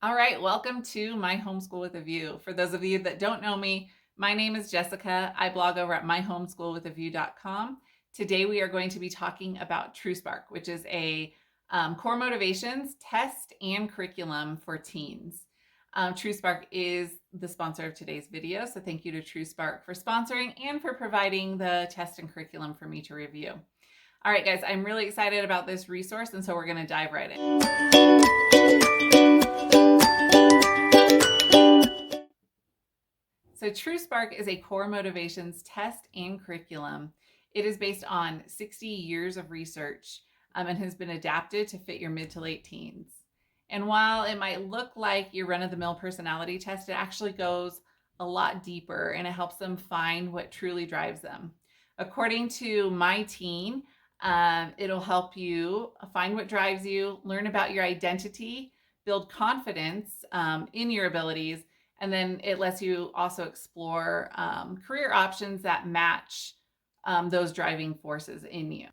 All right, welcome to My Homeschool with a View. For those of you that don't know me, my name is Jessica. I blog over at myhomeschoolwithaview.com. Today we are going to be talking about TruSpark, which is a core motivations test and curriculum for teens. TruSpark is the sponsor of today's video, so thank you to TruSpark for sponsoring and for providing the test and curriculum for me to review. All right, guys, I'm really excited about this resource, and so we're going to dive right in. So TruSpark is a core motivations test and curriculum. It is based on 60 years of research and has been adapted to fit your mid to late teens. And while it might look like your run-of-the-mill personality test, it actually goes a lot deeper and it helps them find what truly drives them. According to my teen, it'll help you find what drives you, learn about your identity, build confidence in your abilities, and then it lets you also explore career options that match those driving forces in you.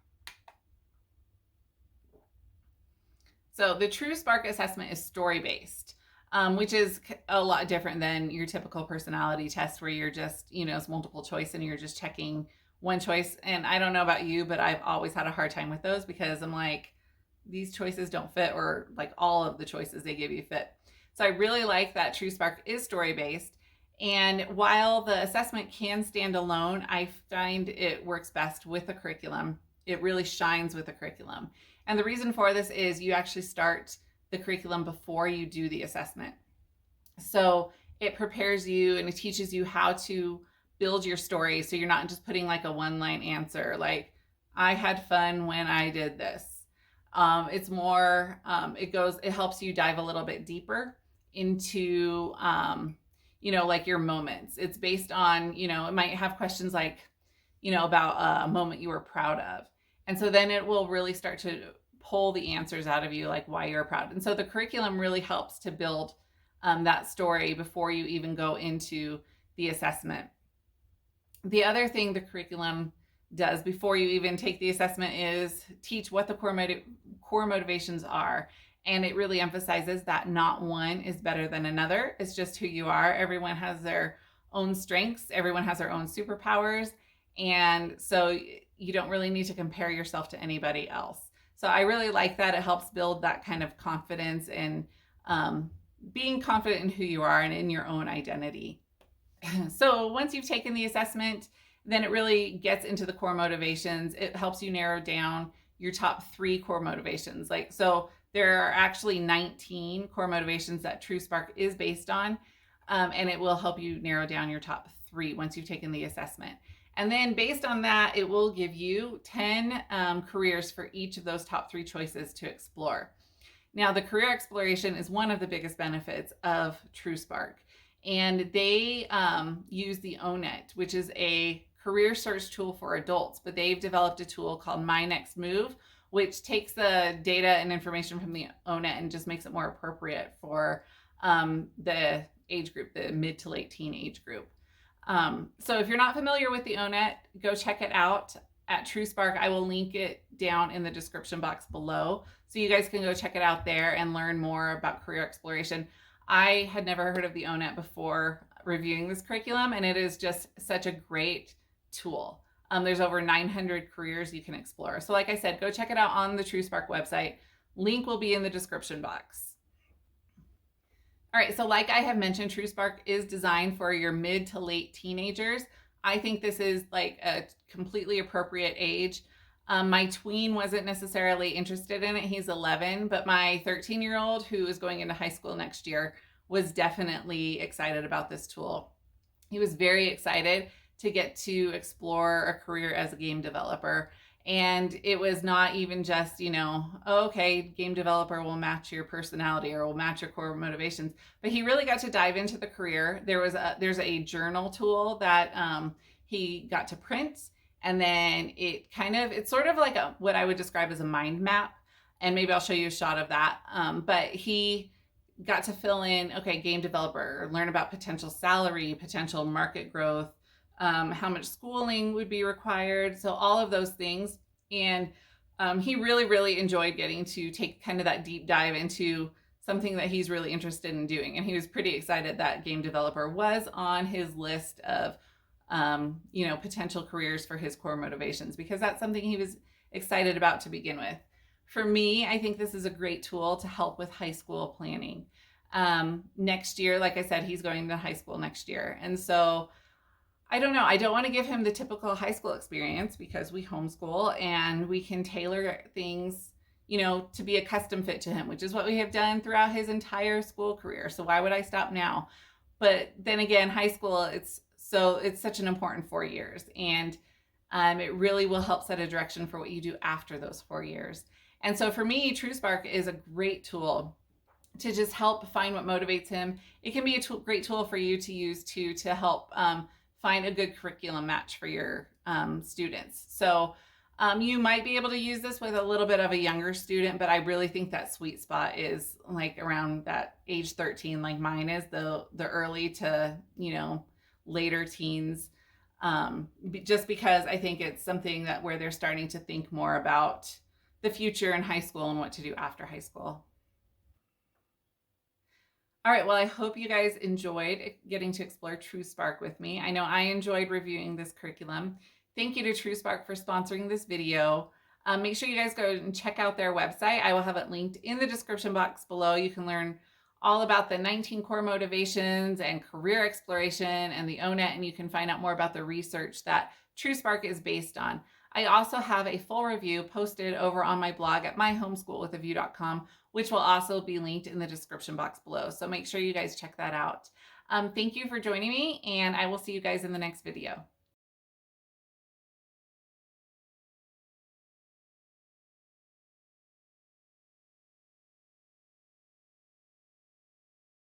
So the TruSpark assessment is story-based, which is a lot different than your typical personality test where you're just, it's multiple choice and you're just checking one choice. And I don't know about you, but I've always had a hard time with those because I'm like, these choices don't fit, or like all of the choices they give you fit. So I really like that TruSpark is story-based. And while the assessment can stand alone, I find it works best with the curriculum. It really shines with the curriculum. And the reason for this is you actually start the curriculum before you do the assessment. So it prepares you and it teaches you how to build your story. So you're not just putting like a one-line answer, like, I had fun when I did this. It's more, it helps you dive a little bit deeper into, like your moments. It's based on, it might have questions like, about a moment you were proud of. And so then it will really start to pull the answers out of you, like why you're proud. And so the curriculum really helps to build that story before you even go into the assessment. The other thing the curriculum does before you even take the assessment is teach what the core motivations are. And it really emphasizes that not one is better than another. It's just who you are. Everyone has their own strengths. Everyone has their own superpowers. And so you don't really need to compare yourself to anybody else. So I really like that. It helps build that kind of confidence and being confident in who you are and in your own identity. So once you've taken the assessment, then it really gets into the core motivations. It helps you narrow down your top 3 core motivations. So there are actually 19 core motivations that TruSpark is based on, and it will help you narrow down your top 3 once you've taken the assessment. And then based on that, it will give you 10 careers for each of those top 3 choices to explore. Now, the career exploration is one of the biggest benefits of TruSpark. And they use the ONET, which is a career search tool for adults, but they've developed a tool called My Next Move, which takes the data and information from the ONET and just makes it more appropriate for the age group, the mid to late teen age group. So if you're not familiar with the ONET, go check it out at TruSpark. I will link it down in the description box below, so you guys can go check it out there and learn more about career exploration. I had never heard of the ONET before reviewing this curriculum, and it is just such a great tool. There's over 900 careers you can explore. So like I said, go check it out on the TruSpark website. Link will be in the description box. All right, so like I have mentioned, TruSpark is designed for your mid to late teenagers. I think this is like a completely appropriate age. My tween wasn't necessarily interested in it. He's 11, but my 13-year-old, who is going into high school next year, was definitely excited about this tool. He was very excited to get to explore a career as a game developer. And it was not even just, okay, game developer will match your personality or will match your core motivations. But he really got to dive into the career. There's a journal tool that he got to print. And then it's sort of like what I would describe as a mind map. And maybe I'll show you a shot of that. But he got to fill in, okay, game developer, learn about potential salary, potential market growth, how much schooling would be required. So all of those things. And he really, really enjoyed getting to take kind of that deep dive into something that he's really interested in doing. And he was pretty excited that game developer was on his list of, potential careers for his core motivations, because that's something he was excited about to begin with. For me, I think this is a great tool to help with high school planning. Next year, like I said, he's going to high school next year. And so I don't know. I don't want to give him the typical high school experience because we homeschool and we can tailor things, to be a custom fit to him, which is what we have done throughout his entire school career. So why would I stop now? But then again, high school, it's such an important 4 years, and it really will help set a direction for what you do after those 4 years. And so for me, TruSpark is a great tool to just help find what motivates him. It can be a great tool for you to use to help find a good curriculum match for your students. So you might be able to use this with a little bit of a younger student, but I really think that sweet spot is like around that age 13, like mine is, the early to, later teens. Just because I think it's something that where they're starting to think more about the future in high school and what to do after high school. All right, well, I hope you guys enjoyed getting to explore TruSpark with me. I know I enjoyed reviewing this curriculum. Thank you to TruSpark for sponsoring this video. Make sure you guys go and check out their website. I will have it linked in the description box below. You can learn all about the 19 core motivations and career exploration and the ONET, and you can find out more about the research that TruSpark is based on. I also have a full review posted over on my blog at myhomeschoolwithaview.com, which will also be linked in the description box below. So make sure you guys check that out. Thank you for joining me, and I will see you guys in the next video.